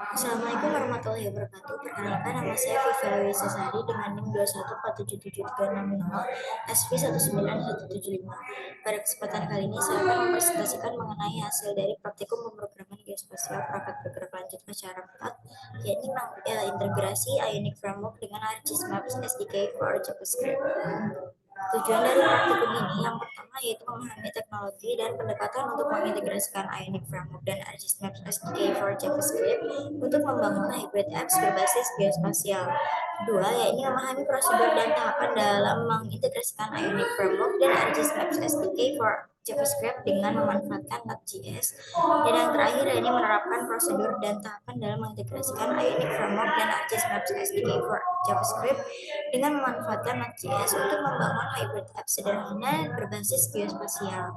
Assalamualaikum warahmatullahi wabarakatuh. Perkenalkan, nama saya Viva Wisasari dengan NIM 2147760 SV19175. Pada kesempatan kali ini saya akan mempresentasikan mengenai hasil dari praktikum pemrograman geospasial perangkat bergerak lanjut masyarakat, yakni integrasi Ionic Framework dengan ArcGIS Maps SDK for JavaScript. Tujuan dari praktikum ini yang pertama yaitu memahami teknologi dan pendekatan untuk mengintegrasikan Ionic Framework dan ArcGIS Maps SDK for JavaScript untuk membangun hybrid apps berbasis geospasial. Kedua, yaitu memahami prosedur dan tahapan dalam mengintegrasikan Ionic Framework dan ArcGIS Maps SDK for JavaScript dengan memanfaatkan Node.js. Dan yang terakhir, ini menerapkan prosedur dan tahapan dalam mengintegrasikan Ionic Framework dan ArcGIS Maps SDK for JavaScript dengan memanfaatkan Node.js untuk membangun hybrid app sederhana berbasis geospasial.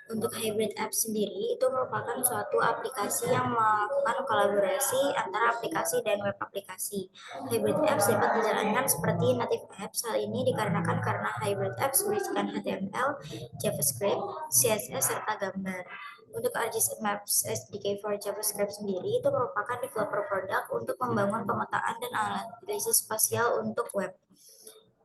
Untuk hybrid app sendiri itu merupakan suatu aplikasi yang melakukan kolaborasi antara aplikasi dan web aplikasi. Hybrid apps dapat dijalankan seperti native apps. Hal ini dikarenakan karena hybrid apps berisikan HTML, JavaScript, CSS, serta gambar. Untuk ArcGIS Maps SDK for JavaScript sendiri itu merupakan developer produk untuk membangun pemetaan dan analisis spasial untuk web.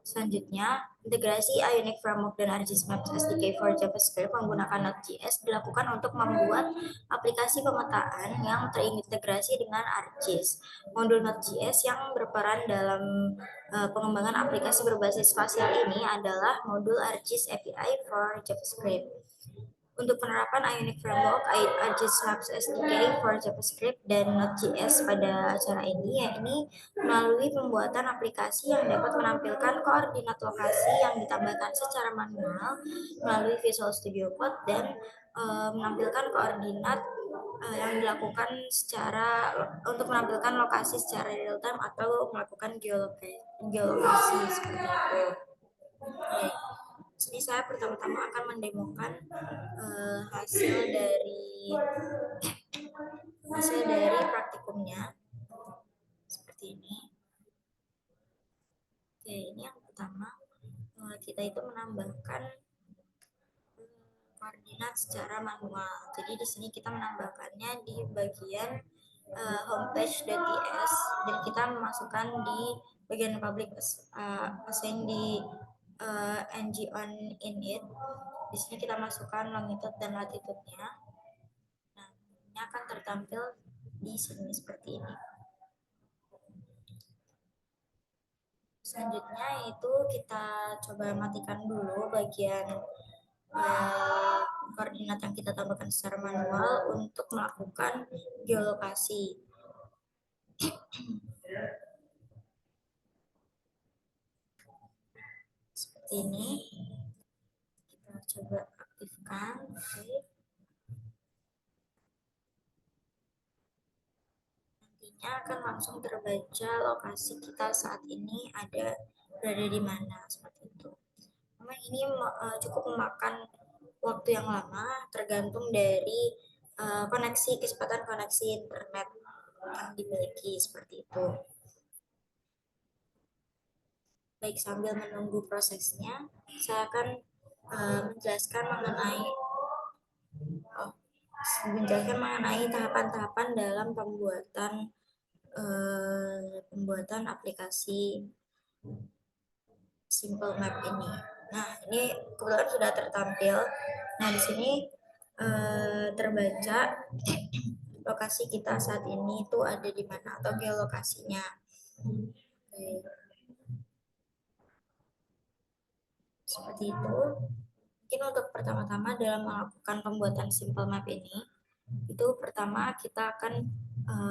Selanjutnya, integrasi Ionic Framework dan ArcGIS Maps SDK for JavaScript menggunakan Node.js dilakukan untuk membuat aplikasi pemetaan yang terintegrasi dengan ArcGIS. Modul Node.js yang berperan dalam pengembangan aplikasi berbasis spasial ini adalah modul ArcGIS API for JavaScript. Untuk penerapan Ionic Framework, ArcGIS Maps SDK for JavaScript dan Node.js pada acara ini, yakni melalui pembuatan aplikasi yang dapat menampilkan koordinat lokasi yang ditambahkan secara manual melalui Visual Studio Code dan menampilkan koordinat yang dilakukan untuk menampilkan lokasi secara real time atau melakukan geolokasi seperti itu. Oke. Sini saya pertama-tama akan mendemokan hasil dari praktikumnya seperti ini. Oke, ini yang pertama kita itu menambahkan koordinat secara manual. Jadi di sini kita menambahkannya di bagian homepage.ts dan kita memasukkan di bagian public assign di ng on init. Di sini kita masukkan longitude dan latitude-nya. Nah, ini akan tertampil di sini seperti ini. Selanjutnya itu kita coba matikan dulu bagian koordinat yang kita tambahkan secara manual untuk melakukan geolokasi. Seperti ini. Kita coba aktifkan. Oke. Nantinya akan langsung terbaca lokasi kita saat ini berada di mana seperti itu. Memang ini cukup memakan waktu yang lama tergantung dari kecepatan koneksi internet yang dimiliki seperti itu. Baik, sambil menunggu prosesnya, saya akan menjelaskan mengenai tahapan-tahapan dalam pembuatan aplikasi Simple Map ini. Nah, ini kebetulan sudah tertampil. Nah, di sini terbaca lokasi kita saat ini itu ada di mana atau geolokasinya. Oke. Seperti itu. Mungkin untuk pertama-tama dalam melakukan pembuatan Simple Map ini, itu pertama kita akan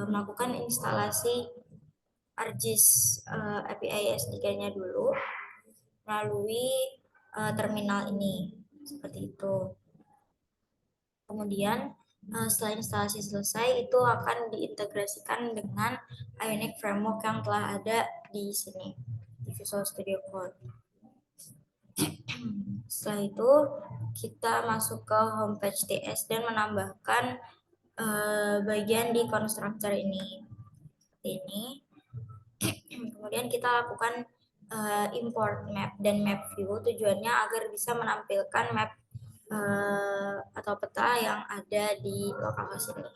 melakukan instalasi ArcGIS API SDK-nya dulu melalui terminal ini seperti itu. Kemudian setelah instalasi selesai itu akan diintegrasikan dengan Ionic Framework yang telah ada di sini di Visual Studio Code. Setelah itu kita masuk ke homepage TS dan menambahkan bagian di constructor ini. Kemudian kita lakukan import map dan map view, tujuannya agar bisa menampilkan map atau peta yang ada di localhost ini.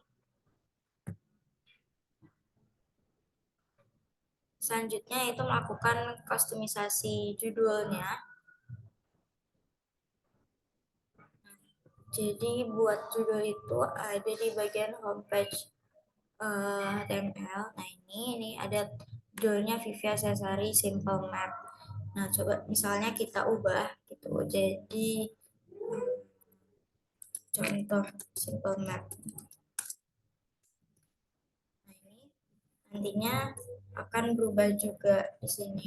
Selanjutnya itu melakukan kustomisasi judulnya. Jadi buat judul itu ada di bagian homepage HTML. Nah ini ada judulnya Vivia Cesari Simple Map. Nah coba misalnya kita ubah gitu jadi contoh Simple Map. Nah ini nantinya akan berubah juga di sini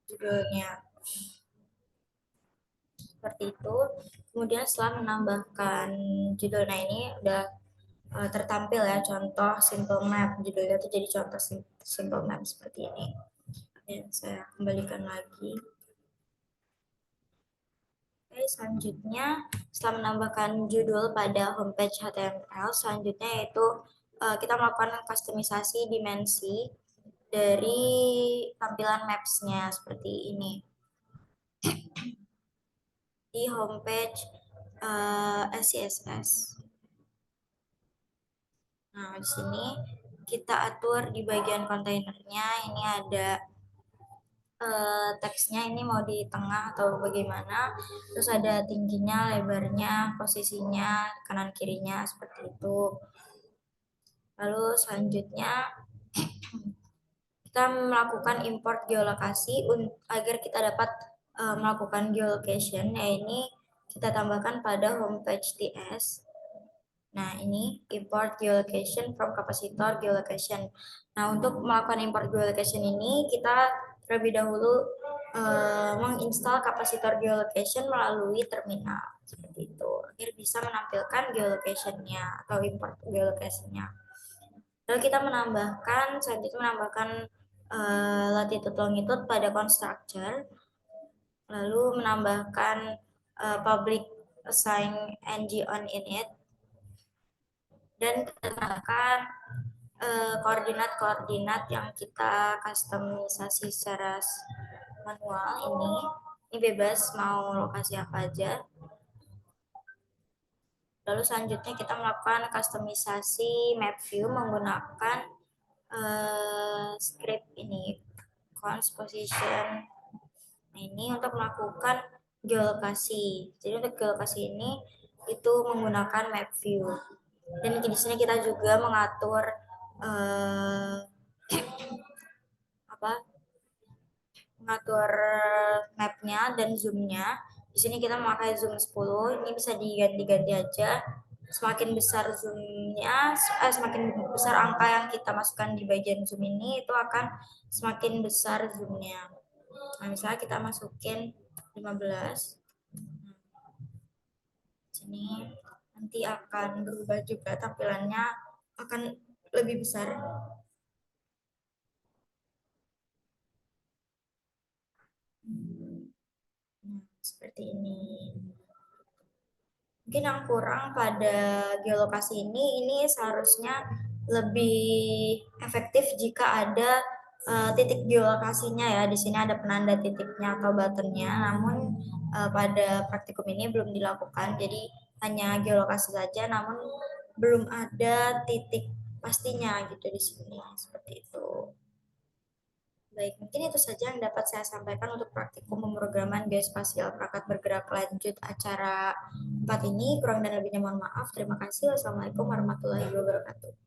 judulnya seperti itu. Kemudian setelah menambahkan judul, nah ini udah tertampil ya contoh simple map, judulnya itu jadi contoh simple map seperti ini. Ya, saya kembalikan lagi. Oke, selanjutnya setelah menambahkan judul pada homepage HTML, selanjutnya yaitu kita melakukan kustomisasi dimensi dari tampilan maps-nya seperti ini di homepage SCSS. Nah, di sini kita atur di bagian kontainernya, ini ada teksnya ini mau di tengah atau bagaimana, terus ada tingginya, lebarnya, posisinya, kanan kirinya seperti itu. Lalu selanjutnya kita melakukan import geolokasi agar kita dapat melakukan geolocation. Nah ini kita tambahkan pada homepage TS. Nah, ini import geolocation from capacitor geolocation. Nah, untuk melakukan import geolocation ini, kita terlebih dahulu menginstal kapasitor geolocation melalui terminal. Seperti itu, agar bisa menampilkan geolocation-nya atau import geolocation-nya. Lalu kita selanjutnya menambahkan latitude longitude pada constructor. Lalu menambahkan public assign ng on init dan menambahkan koordinat-koordinat yang kita customisasi secara manual ini bebas mau lokasi apa aja. Lalu selanjutnya kita melakukan customisasi map view menggunakan script ini cons position. Nah, ini untuk melakukan geolokasi. Jadi untuk geolokasi ini itu menggunakan map view. Dan di sini kita juga mengatur mengatur mapnya dan zoomnya. Di sini kita memakai zoom 10, ini bisa diganti-ganti aja. Semakin besar zoomnya, semakin besar angka yang kita masukkan di bagian zoom ini, itu akan semakin besar zoomnya. Nah, misalnya kita masukin 15. Sini nanti akan berubah juga tampilannya, akan lebih besar. Nah, seperti ini. Mungkin yang kurang pada geolokasi ini seharusnya lebih efektif jika ada titik geolokasinya ya. Di sini ada penanda titiknya atau buttonnya, namun pada praktikum ini belum dilakukan. Jadi hanya geolokasi saja, namun belum ada titik pastinya gitu di sini. Seperti itu. Baik, mungkin itu saja yang dapat saya sampaikan untuk praktikum pemrograman geospasial perangkat bergerak lanjut acara 4 ini. Kurang dan lebihnya mohon maaf. Terima kasih. Wassalamualaikum warahmatullahi wabarakatuh.